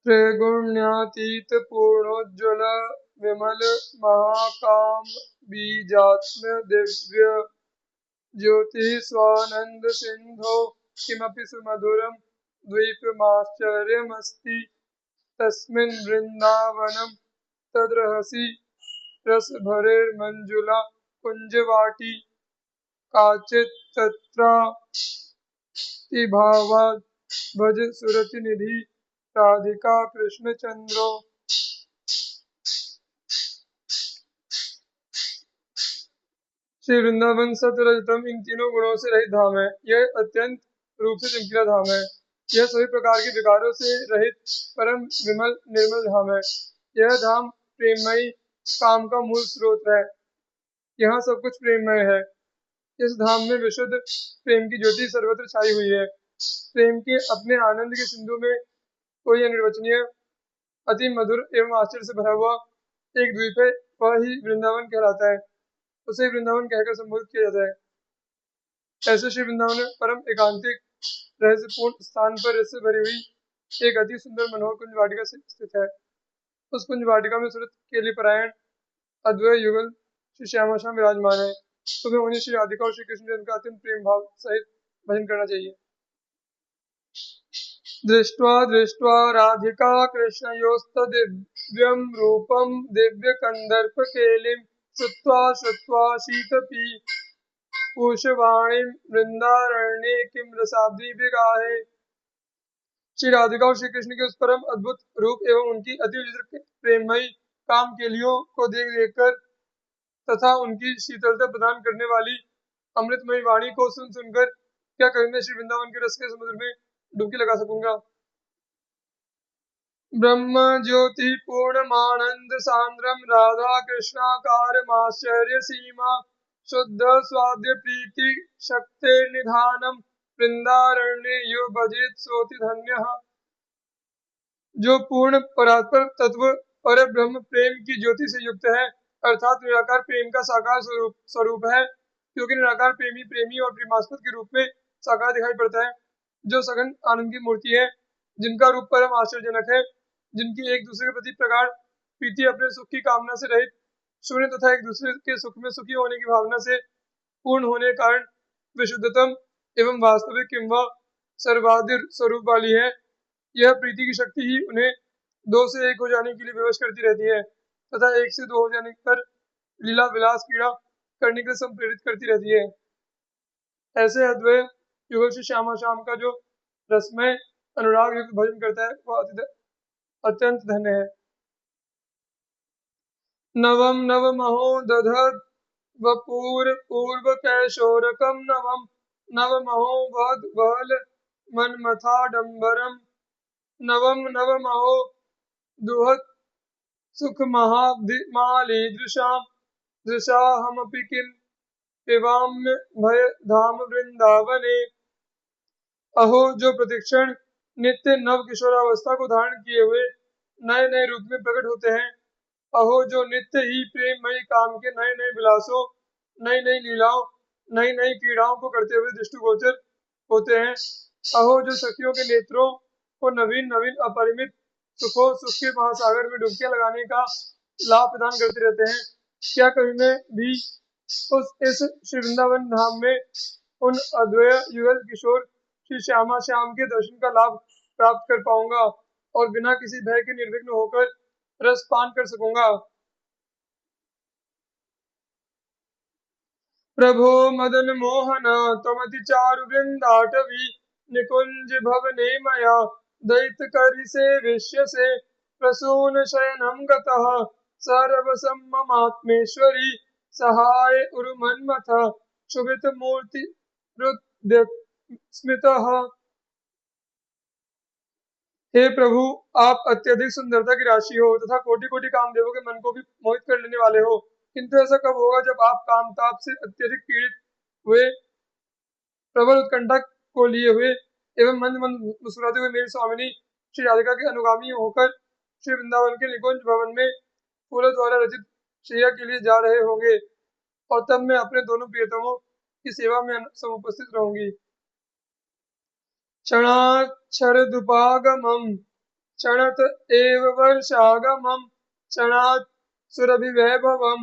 त्रैगुण्यातीत पूर्णोज्ज्वल विमल Mahakam बीजात्म Divya ज्योति स्वानंद सिंधो किमपि सुमधुरम द्वीपमाश्चर्यमस्ति तस्मिन् वृंदावनम तद्रहसि रसभरेर्मञ्जुला कुञ्जवाटी काचित् तत्रातिभावात् भज सुरतिनिधि राधिका कृष्णचंद्रो। श्री वृंदावन सतरजतम इन तीनों गुणों से रहित धाम है। यह अत्यंत रूप से चमकीला धाम है। यह सभी प्रकार के विकारों से रहित परम विमल निर्मल धाम है। यह धाम प्रेममयी काम का मूल स्रोत है। यहाँ सब कुछ प्रेममय है। इस धाम में विशुद्ध प्रेम की ज्योति सर्वत्र छाई हुई है। प्रेम के अपने आनंद के सिंधु में कोई अनिर्वचनीय अति मधुर एवं आश्चर्य से भरा हुआ एक द्वीप है, वह ही वृंदावन कहलाता है। उसे वृंदावन कहकर संबोधित किया जाता है। ऐसे श्री वृंदावन में परम एकांतिक रहस्यपूर्ण स्थान पर रस से भरी हुई एक अति सुंदर मनोहर कुंज वाटिका स्थित है। उस कुंज वाटिका में सुरत के लिए परायण अद्वैत युगल श्री श्यामा श्याम विराजमान है। तुम्हें उन्हें श्री राधिका और श्री कृष्ण का अत्यंत प्रेम भाव सहित भजन करना चाहिए। दृष्ट्वा दृष्ट्वा राधिका कृष्णयोस्तदिव्यं रूपं दिव्य कंदर्प केलिं श्रुत्वा श्रुत्वा शीतपी पूषवाणीं वृंदारण्ये किं रसाब्दी विगाहे। श्री राधिका और श्री कृष्ण के उस परम अद्भुत रूप एवं उनकी अति विचित्र प्रेममयी काम केलियों को देख देखकर तथा उनकी शीतलता प्रदान करने वाली अमृतमयी वाणी को सुन सुनकर क्या कभी मैं श्री वृंदावन के रस के समुद्र में डुबकी लगा सकूंगा। ब्रह्म ज्योति पूर्णमानंद सांद्रम राधा कृष्णाकार आश्चर्य सीमा शुद्ध स्वाद्य प्रीति शक्ति निधानम वृंदारण्य यो भजेत सोति धन्य। जो पूर्ण परात्पर तत्व पर ब्रह्म प्रेम की ज्योति से युक्त है, अर्थात निराकार प्रेम का साकार स्वरूप है, क्योंकि निराकार प्रेमी प्रेमी और प्रेमास्पद के रूप में साकार दिखाई पड़ता है। जो सघन आनंद की मूर्ति है, जिनका रूप परम आश्चर्यजनक है, जिनकी एक दूसरे के प्रति प्रगाढ़ प्रीति अपने सुख की कामना से रहित शून्य तथा एक दूसरे के सुख में सुखी होने की भावना से पूर्ण होने के कारण विशुद्धतम एवं वास्तविक किंवा सर्वाधिक स्वरूप वाली है। यह प्रीति की शक्ति ही उन्हें दो से एक हो जाने के लिए विवश करती रहती है तथा एक से दो हो जाने पर लीला विलास क्रीड़ा करने के लिए संप्रेरित करती रहती है। ऐसे अद्वैत युगल श्री श्यामा श्याम का जो रसमय अनुराग युक्त भजन करता है वह अत्यंत धन्य है। नवम नवमहो दधत वपूर पूर्व कैशोरकम नवम नवमहो वद वहल मन्मथाडंबरम नवम नवमहो दुहत सुख महालीदृशाम दृशाहमपि किम पिबाम्य भय धाम वृंदावने। अहो जो प्रतिक्षण नित्य नव किशोरावस्था को धारण किए हुए नए नए रूप में प्रकट होते हैं, अहो जो नित्य ही प्रेममयी काम के नए नए विलासों नई नई लीलाओं नई नई क्रीड़ाओं को करते हुए दृष्टिगोचर होते हैं, अहो जो सखियों के नेत्रों को नवीन नवीन अपरिमित सुखों सुख के महासागर में डुबकियां लगाने का लाभ प्रदान करते रहते हैं, क्या कभी मैं भी इस श्री वृंदावन धाम में उन अद्वैत युगल किशोर श्री श्यामा श्याम के दर्शन का लाभ प्राप्त कर पाऊंगा और बिना किसी भय के निर्विघ्न होकर रस पान कर सकूंगा। प्रभो मदन मोहन त्वमति चारु वृंदाटवी निकुंज भवने मया दैत करि से विश्य से प्रसून शयनम गतः सर्वसम्ममात्मेश्वरी सहाय उरुमन्मथ शुभित मूर्ति स्मितः। हे प्रभु, आप अत्यधिक सुंदरता की राशि हो तथा कोटि कोटि कामदेवों के मन को भी मोहित कर लेने वाले हो, किंतु ऐसा कब होगा जब आप काम ताप से अत्यधिक पीड़ित हुए प्रबल उत्कंठा को लिए हुए एवं मंद मंद मुस्कुराते हुए मेरी स्वामिनी श्री राधिका के अनुगामी होकर श्री वृंदावन के निकुंज भवन में फूलों द्वारा रचित शैया के लिए जा रहे होंगे और तब मैं अपने दोनों प्रियतमों की सेवा में समुपस्थित रहूंगी। क्षणाक्षरदुपागमं क्षणत एव वर्षागमं क्षणात् सुरभिवैभवं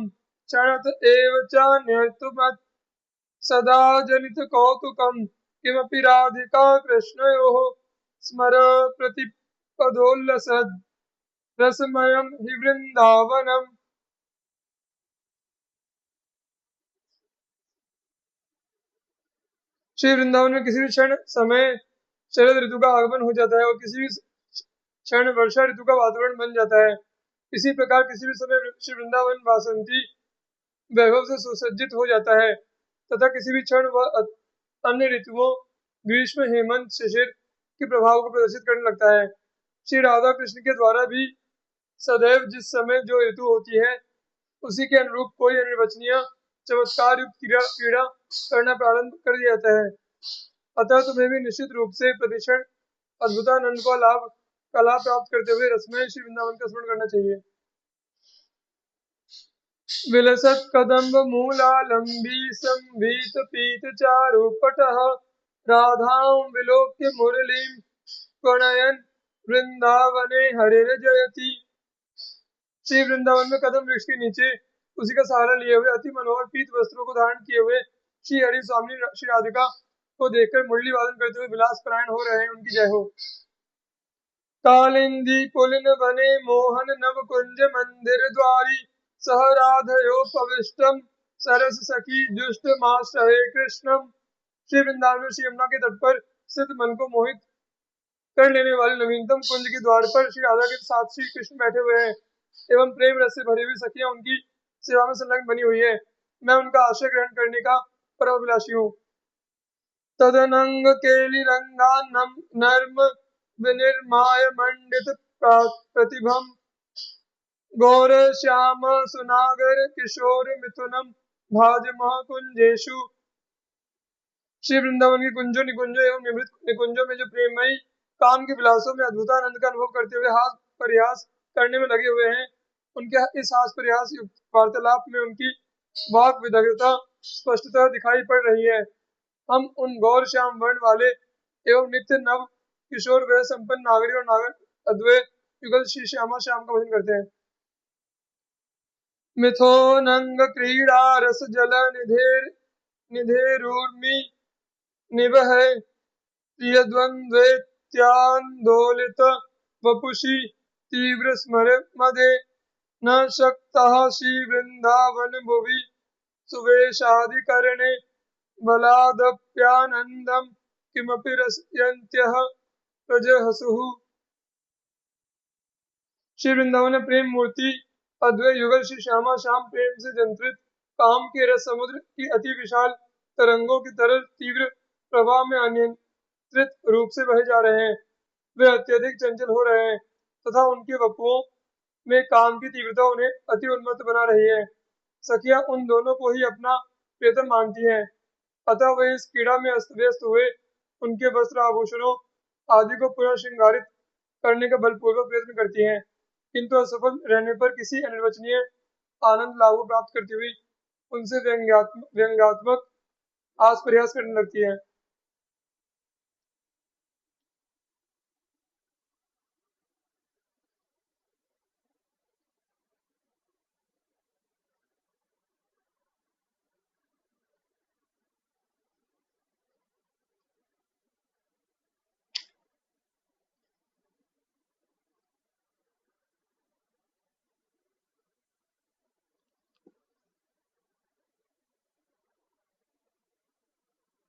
क्षणत एव च न्यर्तुमत् सदा जनितकौतुकं किमपि राधिका कृष्णयोः स्मर प्रतिपदोल्लसद् रसमयं हि वृन्दावनम्। श्री वृंदावन में किसी भी क्षण समय शरद ऋतु का आगमन हो जाता है और किसी भी क्षण वर्षा ऋतु का वातावरण बन जाता है। इसी प्रकार किसी भी समय श्री वृंदावन वासंती वैभव से सुसज्जित हो जाता है तथा किसी भी क्षण वह अन्य ऋतुओं ग्रीष्म हेमंत शिशिर के प्रभाव को प्रदर्शित करने लगता है। श्री राधा कृष्ण के द्वारा भी सदैव जिस समय जो ऋतु होती है उसी के अनुरूप कोई अनिर्वचनीय चमत्कार युक्त क्रीड़ा करना प्रारंभ कर दिया जाता है। अतः तुम्हें भी निश्चित रूप से प्रतिक्षण अद्भुतानंद का लाभ प्राप्त करते हुए रसमय श्री वृंदावन का स्मरण करना चाहिए। विलसत् कदम्ब मूलालंबी संभीत पीत चारुपटः राधां विलोक्य मुरलीं प्रणयन वृंदावने हरिर्जयति। श्री वृंदावन में कदम वृक्ष के नीचे उसी का सहारा लिए हुए अति मनोहर पीत वस्त्रों को धारण किए हुए श्री हरि स्वामी श्री राधिका को देखकर मुरली वादन करते हुए विलास परायण हो रहे हैं। उनकी जय हो। कालिंदी पुलिन बने मोहन नव कुंज मंदिर द्वारी सह राधयोपविष्टम सरस सखी जुष्ट माश्रये कृष्णम। श्री वृंदावन में श्री यमुना के तट पर स्थित मन को मोहित कर लेने वाले नवीनतम कुंज के द्वार पर श्री राधा के साथ श्री कृष्ण बैठे हुए हैं एवं प्रेम रस से भरी हुई सखियां उनकी सेवा में संलग्न बनी हुई है। मैं उनका आश्रय ग्रहण करने का परम अभिलाषी हूँ। तदनंग केली रंगानम नर्म विनिर्माय मंडित प्रतिभम गौर श्याम सुनागर किशोर मिथुनम भाज महाकुंजेशु। श्री वृंदावन के कुंजों निकुंजों एवं निवृत्त निकुंजों में जो प्रेममयी काम के विलासों में अद्भुतानंद का अनुभव करते हुए हास प्रयास करने में लगे हुए हैं उनके इस हास प्रयास युक्त वार्तालाप में उनकी वाक विदग्धता स्पष्टतः दिखाई पड़ रही है। हम उन गौर श्याम वर्ण वाले एवं नित्य नव किशोर वह संपन्न नागरी और नागर अद्वय युगल श्री श्यामा श्याम का भजन करते हैं। मिथोनंग क्रीड़ा रस जल निधेरूर्मि निवह प्रिय द्वंद्वेत्यान्दोलित वपुषी तीव्र स्मर मदे न शक्तः श्री वृंदावन भुवि सुवेशादिकरणे बलादप्यानंदम किमपि रसयन्त्यः प्रजहसुः। श्री वृंदावन प्रेम मूर्ति अद्वैत युगल श्री श्यामा श्याम प्रेम से जंत्रित काम के रस समुद्र की अति विशाल तरंगों की तरह तीव्र प्रवाह में अनियंत्रित रूप से बहे जा रहे हैं। वे अत्यधिक चंचल हो रहे हैं तथा उनके वपुओं में काम की तीव्रता उन्हें अति उन्मत्त बना रही है। सखियां उन दोनों को ही अपना प्रियतम मानती हैं अतः वे इस क्रीड़ा में अस्त व्यस्त हुए उनके वस्त्र आभूषणों आदि को पुनः श्रृंगारित करने का बलपूर्वक प्रयत्न करती हैं किंतु असफल रहने पर किसी अनिर्वचनीय आनंद लाभ को प्राप्त करती हुई उनसे व्यंग्यात्मक आस प्रयास करने लगती है।